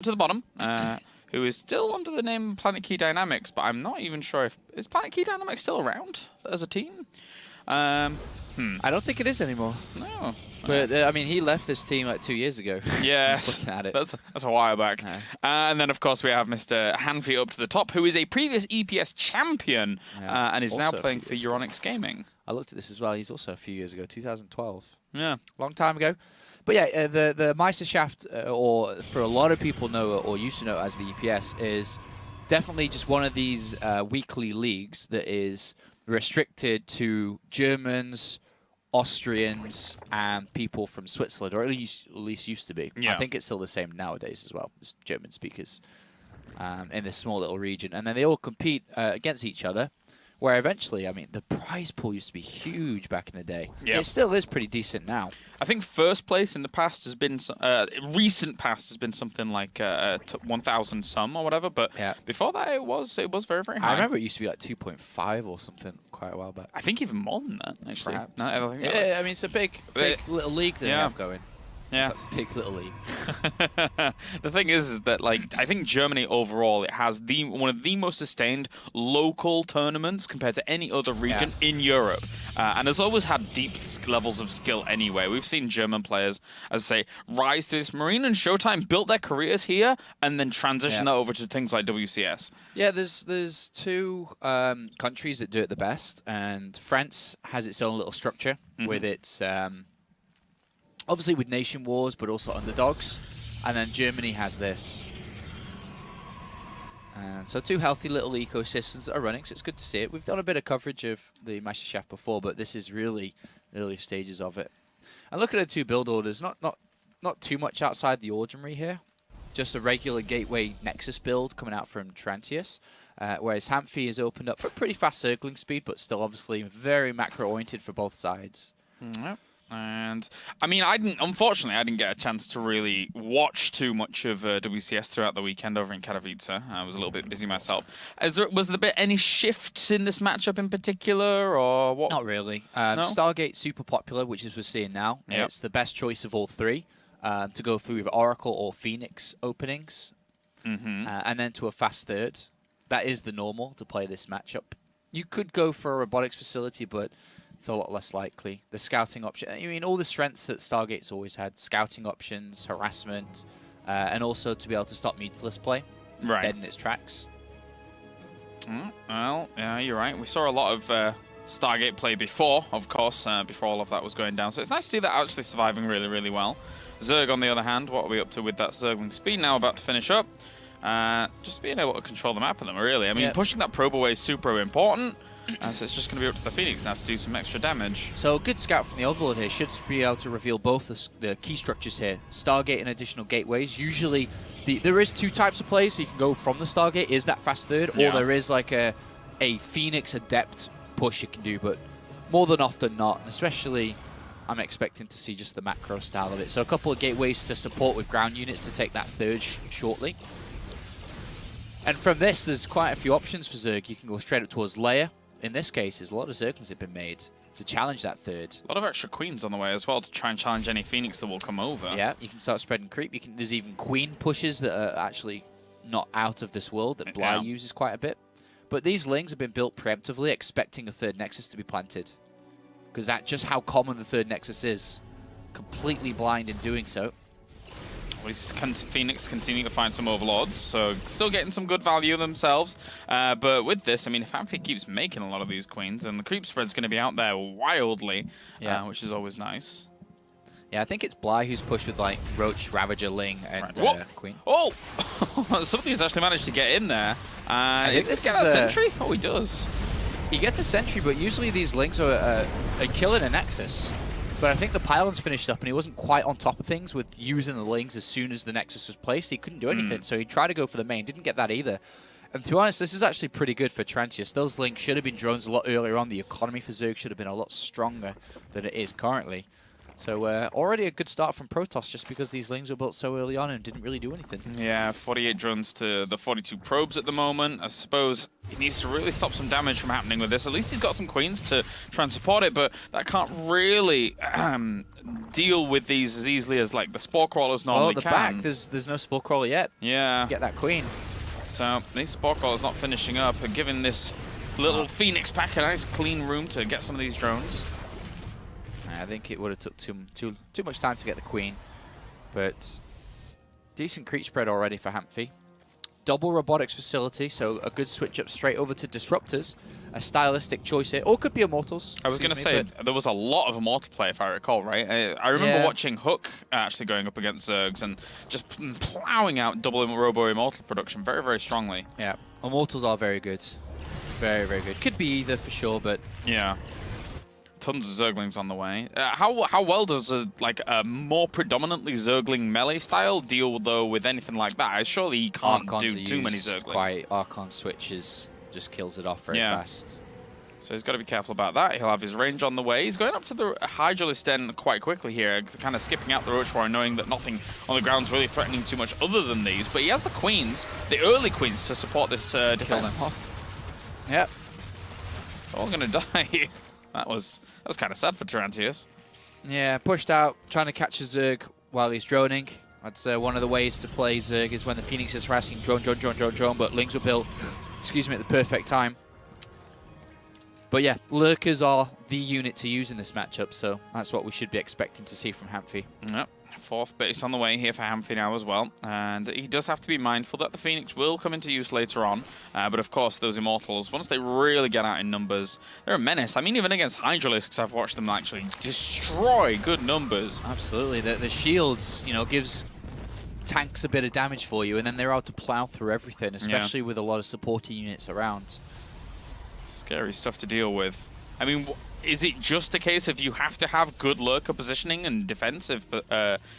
to the bottom, who is still under the name Planet Key Dynamics, but I'm not even sure if... Is Planet Key Dynamics still around as a team? I don't think it is anymore. No. But, I mean, he left this team like 2 years ago. Yeah, Just looking at it. that's a while back. And then, of course, we have Mr. Hanfi up to the top, who is a previous EPS champion and is now playing for Euronics Gaming. I looked at this as well. He's also a few years ago, 2012. Yeah. Long time ago. But yeah, the Meisterschaft, or for a lot of people know or used to know as the EPS, is definitely just one of these weekly leagues that is restricted to Germans, Austrians, and people from Switzerland, or at least used to be. Yeah. I think it's still the same nowadays as well, as German speakers in this small little region. And then they all compete against each other, where eventually, I mean, the prize pool used to be huge back in the day. Yeah. It still is pretty decent now. I think first place in the past has been, recent past has been something like 1,000 some or whatever, but before that it was very, very high. I remember it used to be like 2.5 or something quite a while back. I think even more than that, actually. Perhaps. No, I think Yeah, I mean, it's a big little league that they have going. Yeah. Big little league. The thing is that, like, I think Germany overall, it has one of the most sustained local tournaments compared to any other region in Europe. And has always had deep levels of skill anyway. We've seen German players, as I say, rise to this Marine and Showtime, built their careers here, and then transition that over to things like WCS. Yeah, there's two countries that do it the best, and France has its own little structure with its... obviously with nation wars, but also underdogs. And then Germany has this. And so two healthy little ecosystems that are running, so it's good to see it. We've done a bit of coverage of the Meisterschaft before, but this is really early stages of it. And look at the two build orders, not too much outside the ordinary here. Just a regular Gateway Nexus build coming out from Tarrantius. Whereas Hanfi is opened up for pretty fast circling speed, but still obviously very macro-oriented for both sides. Yep. And I mean, unfortunately, I didn't get a chance to really watch too much of WCS throughout the weekend over in Katowice. I was a little bit busy myself. Was there any shifts in this matchup in particular, or what? Not really. No? Stargate's super popular, which is we're seeing now. Yep. It's the best choice of all three to go through with Oracle or Phoenix openings, and then to a fast third. That is the normal to play this matchup. You could go for a robotics facility, but it's a lot less likely. The scouting option, I mean, all the strengths that Stargate's always had, scouting options, harassment, and also to be able to stop Mutalist play dead in its tracks. Well, yeah, you're right. We saw a lot of Stargate play before, of course, before all of that was going down. So it's nice to see that actually surviving really, really well. Zerg, on the other hand, what are we up to with that Zergling speed now about to finish up? Just being able to control the map of them, really. I mean, pushing that probe away is super important. So it's just going to be up to the Phoenix now to do some extra damage. So a good scout from the Overlord here should be able to reveal both the key structures here. Stargate and additional gateways. Usually there is two types of plays, so you can go from the Stargate, is that fast third, or there is like a Phoenix Adept push you can do, but more than often not, especially I'm expecting to see just the macro style of it. So a couple of gateways to support with ground units to take that third shortly. And from this, there's quite a few options for Zerg. You can go straight up towards Lair. In this case, there's a lot of Zerglings that have been made to challenge that third. A lot of extra Queens on the way as well to try and challenge any Phoenix that will come over. Yeah, you can start spreading creep. There's even Queen pushes that are actually not out of this world that Bly uses quite a bit. But these Lings have been built preemptively, expecting a third Nexus to be planted. Because that's just how common the third Nexus is. Completely blind in doing so. Phoenix continuing to find some Overlords, so still getting some good value themselves. But with this, I mean, if Hanfi keeps making a lot of these Queens, then the creep spread's going to be out there wildly, which is always nice. Yeah, I think it's Bly who's pushed with, like, Roach, Ravager, Ling, and Queen. Oh! Somebody's actually managed to get in there. Is this get a sentry? Oh, he does. He gets a sentry, but usually these Lings are killing a Nexus. But I think the pylons finished up, and he wasn't quite on top of things with using the Lings as soon as the Nexus was placed. He couldn't do anything, so he tried to go for the main. Didn't get that either. And to be honest, this is actually pretty good for Tarrantius. Those Lings should have been drones a lot earlier on. The economy for Zerg should have been a lot stronger than it is currently. So already a good start from Protoss just because these Lings were built so early on and didn't really do anything. Yeah, 48 drones to the 42 probes at the moment. I suppose he needs to really stop some damage from happening with this. At least he's got some queens to try and support it, but that can't really deal with these as easily as like the spore crawlers normally can. Well, at the back, there's no spore crawler yet. Yeah. Get that queen. So these spore crawlers not finishing up and giving this little Phoenix pack a nice clean room to get some of these drones. I think it would have took too much time to get the queen, but decent creep spread already for Hamphy. Double robotics facility, so a good switch up straight over to disruptors. A stylistic choice here, or could be immortals. I was going to say there was a lot of immortal play, if I recall, right? I remember watching Hook actually going up against Zergs and just plowing out double robo immortal production very, very strongly. Yeah, immortals are very good, very, very good. Could be either for sure, but yeah. Tons of Zerglings on the way. How well does a more predominantly Zergling melee style deal though with anything like that? Surely he can't do too many Zerglings. Archon switches just kills it off very fast. So he's got to be careful about that. He'll have his range on the way. He's going up to the Hydralisk Den quite quickly here, kind of skipping out the Roach Warren, knowing that nothing on the ground's really threatening too much other than these. But he has the queens, the early queens, to support this defense. Yep. They're all going to die. That was kind of sad for Tarrantius. Yeah, pushed out, trying to catch a Zerg while he's droning. That's one of the ways to play Zerg is when the Phoenix is harassing drone, but Lings were built, at the perfect time. But yeah, Lurkers are the unit to use in this matchup, so that's what we should be expecting to see from Hamphy. Yep. Fourth base on the way here for Hamphy now as well, and he does have to be mindful that the Phoenix will come into use later on, but of course those Immortals, once they really get out in numbers, they're a menace. I mean, even against Hydralisks, I've watched them actually destroy good numbers. Absolutely. The shields, you know, gives tanks a bit of damage for you, and then they're able to plow through everything, especially with a lot of supporting units around. Scary stuff to deal with. I mean, is it just a case of you have to have good lurker positioning and defensive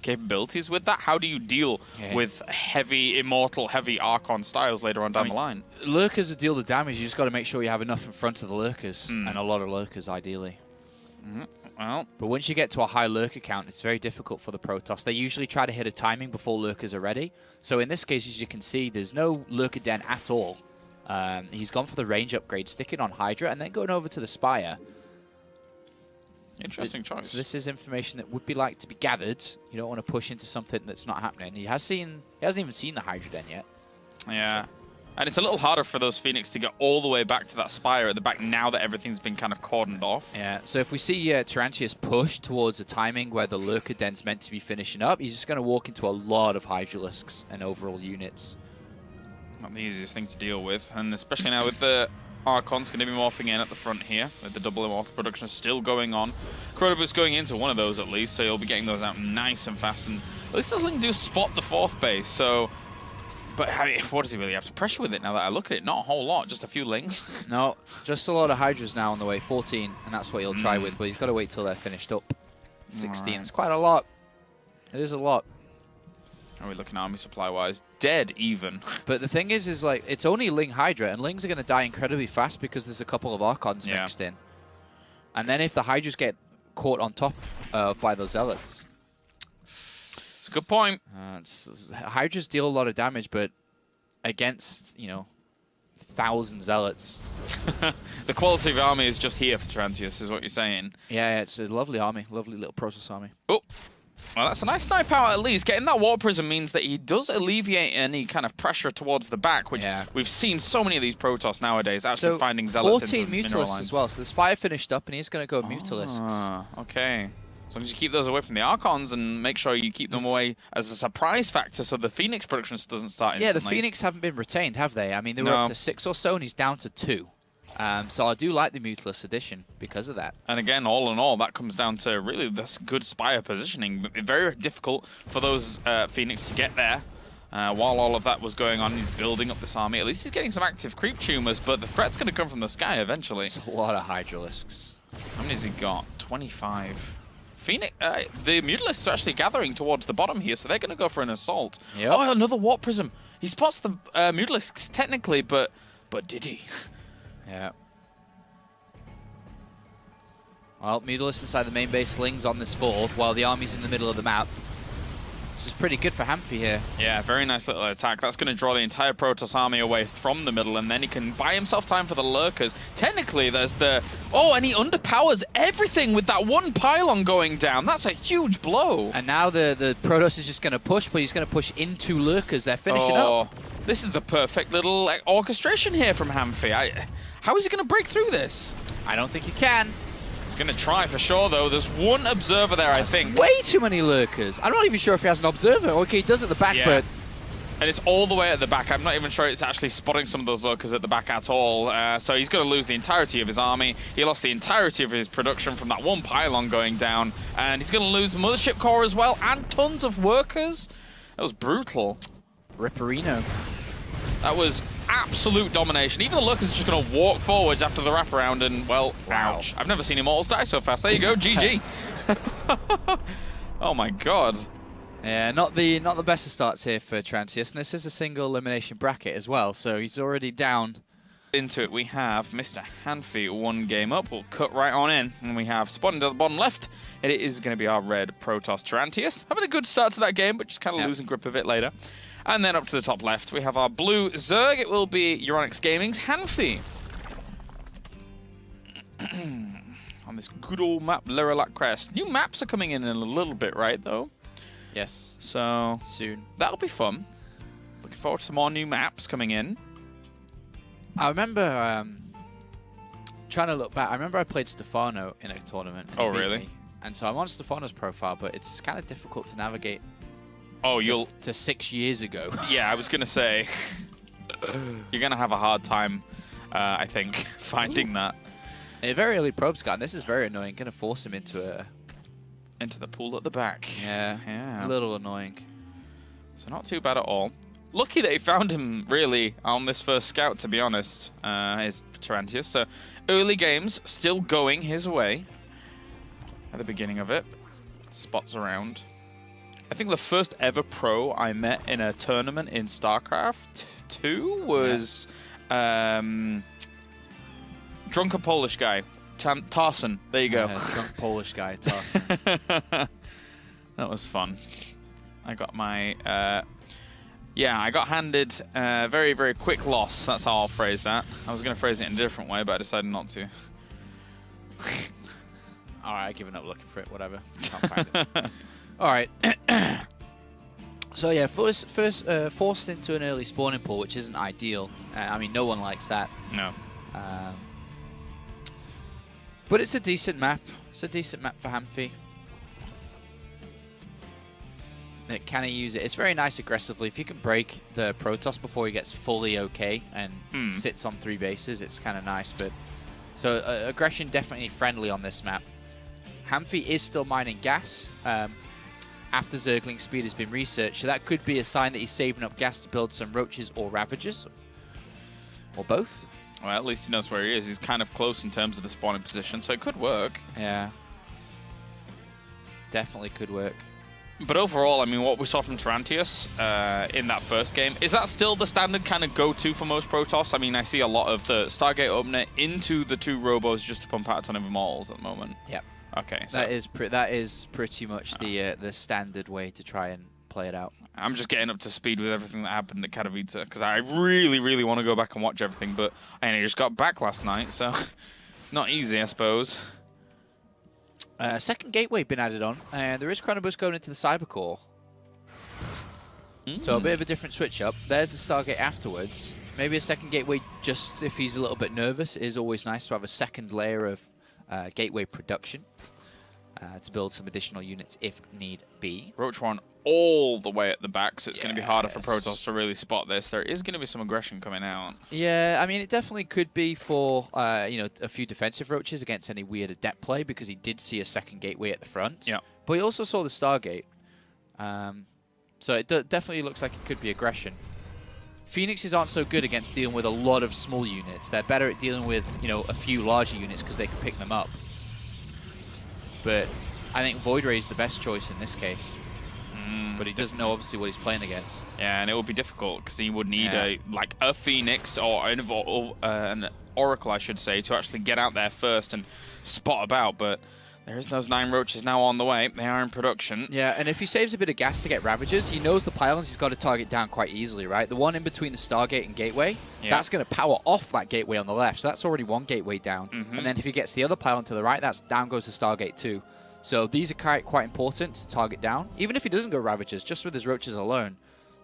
capabilities with that? How do you deal with heavy Immortal, heavy Archon styles later on down the line? Lurkers deal the damage. You just got to make sure you have enough in front of the lurkers, and a lot of lurkers, ideally. Well, but once you get to a high lurker count, it's very difficult for the Protoss. They usually try to hit a timing before lurkers are ready. So in this case, as you can see, there's no lurker den at all. He's gone for the range upgrade, sticking on Hydra, and then going over to the Spire. Interesting choice. So this is information that would be like to be gathered. You don't want to push into something that's not happening. He hasn't even seen the Hydra Den yet. Yeah. And it's a little harder for those Phoenix to get all the way back to that Spire at the back now that everything's been kind of cordoned off. Yeah, so if we see Tarrantius push towards a timing where the Lurker Den's meant to be finishing up, he's just going to walk into a lot of Hydralisks and overall units. Not the easiest thing to deal with, and especially now with the Archon's going to be morphing in at the front here, with the double Immortal production still going on. Chronobus going into one of those at least, so he'll be getting those out nice and fast. And at least doesn't do spot the fourth base, so... But I mean, what does he really have to pressure with it now that I look at it? Not a whole lot, just a few Lings. No, just a lot of Hydras now on the way, 14, and that's what he'll try with, but he's got to wait till they're finished up. 16, it's quite a lot. It is a lot. Are we looking army supply-wise? Dead, even. But the thing is like, it's only Ling Hydra, and Lings are going to die incredibly fast because there's a couple of Archons mixed in. And then if the Hydras get caught on top by the Zealots... It's a good point. Hydras deal a lot of damage, but against, you know, 1,000 Zealots. The quality of army is just here for Tarrantius, is what you're saying. Yeah, it's a lovely army, lovely little Protoss army. Oh. Well, that's a nice snipe out at least. Getting that Warp Prism means that he does alleviate any kind of pressure towards the back, which we've seen so many of these Protoss nowadays actually finding Zealots 14 Mutalisks as well, so the Spire finished up and he's going to go Mutalisks. Okay. As long as you keep those away from the Archons and make sure you keep them away as a surprise factor so the Phoenix production doesn't start instantly. Yeah, the Phoenix haven't been retained, have they? I mean, they were up to 6 or so and he's down to 2. So I do like the Mutalist addition because of that. And again, all in all, that comes down to really this good Spire positioning. Very difficult for those Phoenix to get there. While all of that was going on, he's building up this army. At least he's getting some active creep tumors, but the threat's going to come from the sky eventually. It's a lot of Hydralisks. How many has he got? 25. Phoenix, the Mutalisks are actually gathering towards the bottom here, so they're going to go for an assault. Yep. Oh, another Warp Prism. He spots the Mutalisks technically, but did he? Yeah. Well, Mutalisk inside the main base slings on this board while the army's in the middle of the map. This is pretty good for Hamfi here. Yeah, very nice little attack. That's going to draw the entire Protoss army away from the middle, and then he can buy himself time for the lurkers. Technically, there's the... Oh, and he underpowers everything with that one pylon going down. That's a huge blow. And now the Protoss is just going to push, but he's going to push into lurkers. They're finishing up. This is the perfect little orchestration here from Hamfi. How is he going to break through this? I don't think he can. He's going to try for sure, though. There's one observer there, I think. Way too many lurkers. I'm not even sure if he has an observer. Okay, he does at the back, but... And it's all the way at the back. I'm not even sure it's actually spotting some of those lurkers at the back at all. So he's going to lose the entirety of his army. He lost the entirety of his production from that one pylon going down. And he's going to lose Mothership Core as well, and tons of workers. That was brutal. Ripperino. That was absolute domination. Even the lurkers are just going to walk forwards after the wraparound and, well, ouch. I've never seen Immortals die so fast. There you go, GG. Oh my god. Yeah, not the best of starts here for Tarrantius, and this is a single elimination bracket as well, so he's already down. Into it, we have Mr. Hanfi, 1 game up. We'll cut right on in, and we have spotting to the bottom left. It is going to be our red Protoss Tarrantius. Having a good start to that game, but just kind of losing grip of it later. And then up to the top left, we have our blue Zerg. It will be Euronics Gaming's Hanfi. On this good old map, Liralac Crest. New maps are coming in a little bit, right, though? Yes. So, soon. That'll be fun. Looking forward to some more new maps coming in. I remember trying to look back. I remember I played Stefano in a tournament. Oh, really? And so I'm on Stefano's profile, but it's kind of difficult to navigate. Oh, to 6 years ago. Yeah, I was gonna say you're gonna have a hard time, I think, finding that. A very early probe scan. This is very annoying. Gonna force him into the pool at the back. Yeah. A little annoying. So not too bad at all. Lucky that he found him really on this first scout, to be honest. Is Tarrantius. So early games still going his way. At the beginning of it, spots around. I think the first ever pro I met in a tournament in StarCraft 2 was drunken Polish guy, Tarson. There you go. Drunk Polish guy, Tarson. That was fun. I got my I got handed a very, very quick loss. That's how I'll phrase that. I was going to phrase it in a different way, but I decided not to. All right, I've given up looking for it. Whatever. Can't find it. All right. So yeah, forced into an early spawning pool, which isn't ideal. I mean, no one likes that. No. But it's a decent map. It's a decent map for Hamfi. Can he use it? It's very nice aggressively. If you can break the Protoss before he gets fully okay and sits on 3 bases, it's kind of nice. But so aggression definitely friendly on this map. Hamfi is still mining gas. After Zergling speed has been researched, so that could be a sign that he's saving up gas to build some Roaches or Ravagers, or both. Well, at least he knows where he is. He's kind of close in terms of the spawning position, so it could work. Yeah. Definitely could work. But overall, I mean, what we saw from Tarrantius in that first game, is that still the standard kind of go-to for most Protoss? I mean, I see a lot of the Stargate opener into the 2 Robos just to pump out a ton of Immortals at the moment. Yep. Okay, so that is pretty much the standard way to try and play it out. I'm just getting up to speed with everything that happened at Katowice because I really, really want to go back and watch everything, but I only just got back last night, so not easy, I suppose. Second gateway been added on, and there is Chronobus going into the Cybercore. So a bit of a different switch up. There's the Stargate afterwards. Maybe a second gateway just if he's a little bit nervous. It is always nice to have a second layer of gateway production to build some additional units if need be. Roach one all the way at the back, so it's going to be harder for Protoss to really spot this. There is going to be some aggression coming out. Yeah, I mean, it definitely could be for a few defensive Roaches against any weird adept play because he did see a second gateway at the front. Yeah. But he also saw the Stargate. So it definitely looks like it could be aggression. Phoenixes aren't so good against dealing with a lot of small units. They're better at dealing with, a few larger units because they can pick them up. But I think Void Ray is the best choice in this case. But he doesn't know, obviously, what he's playing against. Yeah, and it would be difficult because he would need a Phoenix or an Oracle, I should say, to actually get out there first and spot about, but there's those 9 roaches now on the way. They are in production. Yeah, and if he saves a bit of gas to get Ravagers, he knows the pylons he's got to target down quite easily, right? The one in between the Stargate and Gateway, that's going to power off that Gateway on the left, so that's already one Gateway down. And then if he gets the other pylon to the right, that's down goes the Stargate too. So these are quite important to target down, even if he doesn't go Ravagers, just with his roaches alone.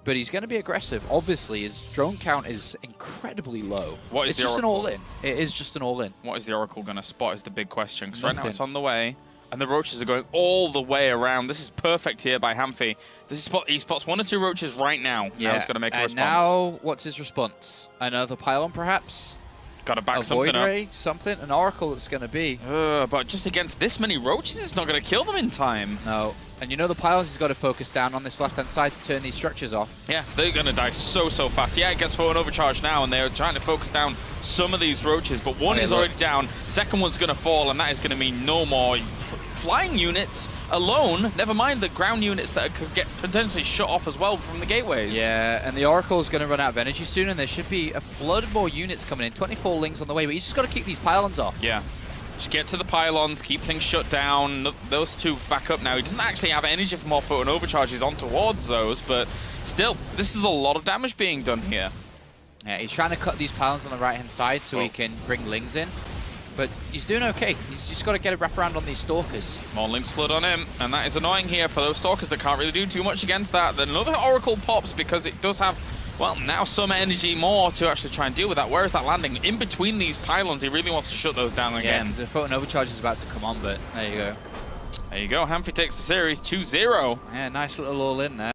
But he's going to be aggressive. Obviously, his drone count is incredibly low. What is it's just an all-in. It is just an all-in. What is the Oracle going to spot is the big question. Because right now it's on the way, and the roaches are going all the way around. This is perfect here by Hamfi. Does he spots 1 or 2 roaches right now. Yeah. Now he's going to make a response. Now, what's his response? Another pylon, perhaps? Got to back a something void ray, up. something? An Oracle it's going to be. But just against this many roaches, it's not going to kill them in time. No. And you know the pylons has got to focus down on this left-hand side to turn these structures off. Yeah, they're going to die so fast. Yeah, it gets forward overcharge now, and they're trying to focus down some of these roaches, but one is already down, second one's going to fall, and that is going to mean no more flying units alone, never mind the ground units that could get potentially shut off as well from the gateways. Yeah, and the Oracle is going to run out of energy soon, and there should be a flood of more units coming in. 24 Lings on the way, but he's just got to keep these pylons off. Yeah. Just get to the pylons, keep things shut down. Those 2 back up now. He doesn't actually have energy for more photon overcharges on towards those, but still, this is a lot of damage being done here. Yeah, he's trying to cut these pylons on the right-hand side so he can bring Lings in. But he's doing okay. He's just got to get a wraparound on these Stalkers. More Lings flood on him, and that is annoying here for those Stalkers that can't really do too much against that. Then another Oracle pops because it does have, well, now some energy more to actually try and deal with that. Where is that landing? In between these pylons, he really wants to shut those down again. Yeah, the photon overcharge is about to come on, but there you go. There you go. Hamfi takes the series 2-0. Yeah, nice little all in there.